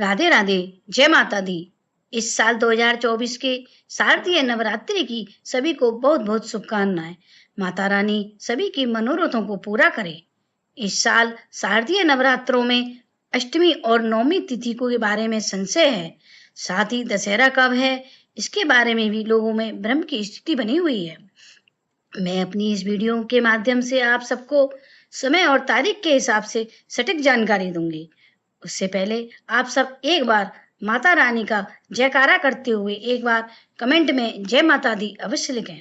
राधे राधे, जय माता दी। इस साल 2024 के शारदीय नवरात्रि की सभी को बहुत बहुत शुभकामनाएं। माता रानी सभी की मनोरथों को पूरा करे। इस साल शारदीय नवरात्रों में अष्टमी और नवमी तिथि को के बारे में संशय है। साथ ही दशहरा कब है, इसके बारे में भी लोगों में भ्रम की स्थिति बनी हुई है। मैं अपनी इस वीडियो के माध्यम से आप सबको समय और तारीख के हिसाब से सटीक जानकारी दूंगी। उससे पहले आप सब एक बार माता रानी का जयकारा करते हुए एक बार कमेंट में जय माता दी अवश्य लिखें।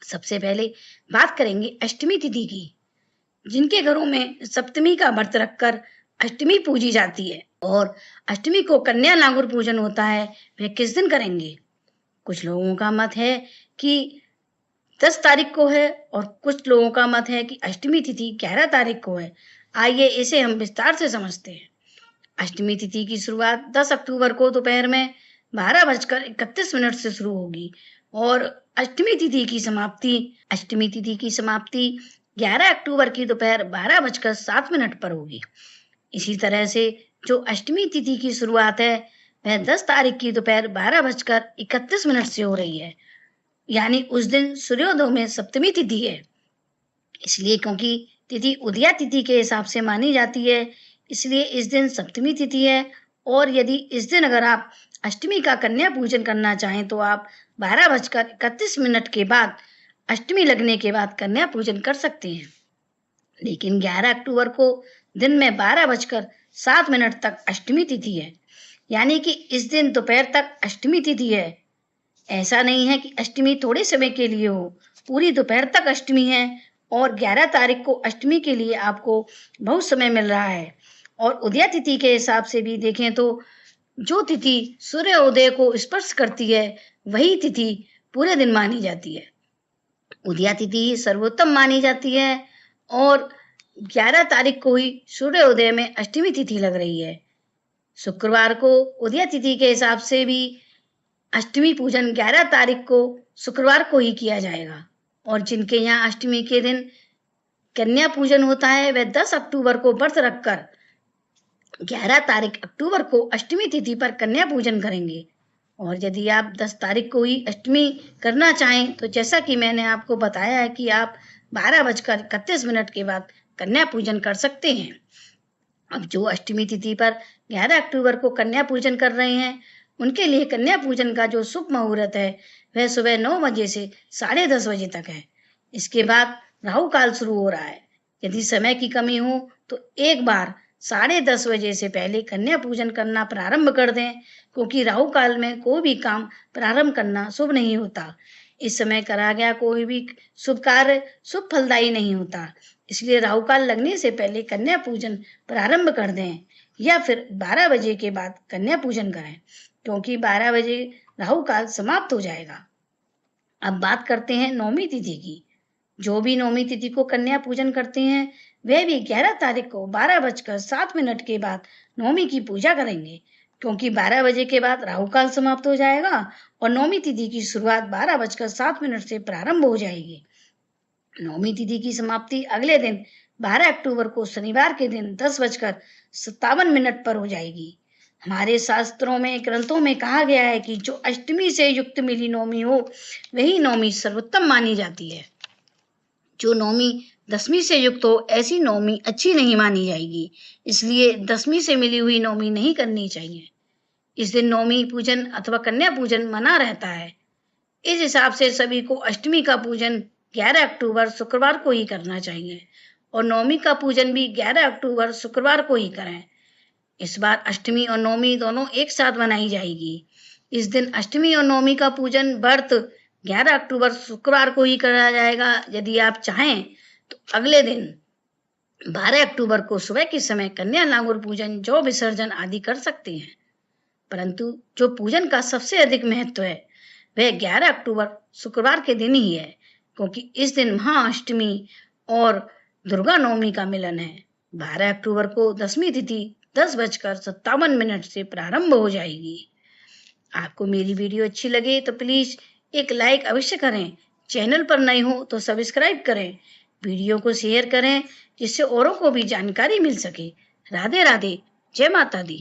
सबसे पहले बात करेंगे अष्टमी तिथि की। जिनके घरों में सप्तमी का व्रत रखकर अष्टमी पूजी जाती है और अष्टमी को कन्या नागुर पूजन होता है, वे किस दिन करेंगे। कुछ लोगों का मत है कि 10 तारीख को है और कुछ लोगों का मत है कि अष्टमी तिथि 11 तारीख को है। आइए इसे हम विस्तार से समझते हैं। अष्टमी तिथि की शुरुआत 10 अक्टूबर को दोपहर में 12:31 से शुरू होगी और अष्टमी तिथि की समाप्ति 11 अक्टूबर की दोपहर 12:07 पर होगी। इसी तरह से जो अष्टमी तिथि की शुरुआत है वह 10 तारीख की दोपहर 12:31 से हो रही है, यानी उस दिन सूर्योदय में सप्तमी तिथि है। इसलिए क्योंकि तिथि उदया तिथि के हिसाब से मानी जाती है, इसलिए इस दिन सप्तमी तिथि है। और यदि इस दिन अगर आप अष्टमी का कन्या पूजन करना चाहें तो आप 12:31 के बाद अष्टमी लगने के बाद कन्या पूजन कर सकते हैं। लेकिन 11 अक्टूबर को दिन में 12:07 तक अष्टमी तिथि है, यानी कि इस दिन दोपहर तक अष्टमी तिथि है। ऐसा नहीं है कि अष्टमी थोड़े समय के लिए हो, पूरी दोपहर तक अष्टमी है और 11 तारीख को अष्टमी के लिए आपको बहुत समय मिल रहा है। और उदया तिथि के हिसाब से भी देखें तो जो तिथि सूर्योदय को स्पर्श करती है वही तिथि पूरे दिन मानी जाती है। उदया तिथि सर्वोत्तम मानी जाती है और 11 तारीख को ही सूर्योदय में अष्टमी तिथि लग रही है। शुक्रवार को उदया तिथि के हिसाब से भी अष्टमी पूजन 11 तारीख को शुक्रवार को ही किया जाएगा। और जिनके यहाँ अष्टमी के दिन कन्या पूजन होता है वह 10 अक्टूबर को व्रत रखकर 11 तारीख अक्टूबर को अष्टमी तिथि पर कन्या पूजन करेंगे। और यदि आप 10 तारीख को ही अष्टमी करना चाहें तो जैसा कि मैंने आपको बताया है कि आप 12:31 के बाद कन्या पूजन कर सकते हैं। अब जो अष्टमी तिथि पर 11 अक्टूबर को कन्या पूजन कर रहे हैं उनके लिए कन्या पूजन का जो शुभ मुहूर्त है वह सुबह 9 बजे से 10:30 बजे तक है। इसके बाद राहु काल शुरू हो रहा है। यदि समय की कमी हो तो एक बार 10:30 बजे से पहले कन्या पूजन करना प्रारंभ कर दें, क्योंकि राहु काल में कोई भी काम प्रारंभ करना शुभ नहीं होता। इस समय करा गया कोई भी शुभ कार्य शुभ फलदायी नहीं होता। इसलिए राहु काल लगने से पहले कन्या पूजन प्रारंभ कर दें या फिर 12 बजे के बाद कन्या पूजन करें, क्योंकि 12 बजे राहु काल समाप्त हो जाएगा। अब बात करते हैं नवमी तिथि की। जो भी नवमी तिथि को कन्या पूजन करते हैं वे भी 11 तारीख को 12:07 के बाद नवमी की पूजा करेंगे, क्योंकि 12 बजे के बाद राहु काल समाप्त हो जाएगा और नवमी तिथि की शुरुआत 12:07 से प्रारंभ हो जाएगी। नवमी तिथि की समाप्ति अगले दिन 12 अक्टूबर को शनिवार के दिन 10:57 पर हो जाएगी। हमारे शास्त्रों में ग्रंथों में कहा गया है कि जो अष्टमी से युक्त मिली नवमी हो वही नवमी सर्वोत्तम मानी जाती है। जो नवमी दशमी से युक्त हो ऐसी नवमी अच्छी नहीं मानी जाएगी, इसलिए दशमी से मिली हुई नवमी नहीं करनी चाहिए। इस दिन नवमी पूजन अथवा कन्या पूजन मना रहता है। इस हिसाब से सभी को अष्टमी का पूजन 11 अक्टूबर शुक्रवार को ही करना चाहिए और नवमी का पूजन भी 11 अक्टूबर शुक्रवार को ही करें। इस बार अष्टमी और नवमी दोनों एक साथ मनाई जाएगी। इस दिन अष्टमी और नवमी का पूजन व्रत 11 अक्टूबर शुक्रवार को ही करा जाएगा। यदि आप चाहें तो अगले दिन 12 अक्टूबर को सुबह के समय कन्या नागुर पूजन जौ विसर्जन आदि कर सकते हैं। परंतु जो पूजन का सबसे अधिक महत्व है वह 11 अक्टूबर शुक्रवार के दिन ही है, क्योंकि इस दिन महाअष्टमी और दुर्गा नवमी का मिलन है। 12 अक्टूबर को दशमी तिथि 10:57 से प्रारंभ हो जाएगी। आपको मेरी वीडियो अच्छी लगे तो प्लीज एक लाइक अवश्य करें। चैनल पर नए हो तो सब्सक्राइब करें। वीडियो को शेयर करें जिससे औरों को भी जानकारी मिल सके। राधे राधे, जय माता दी।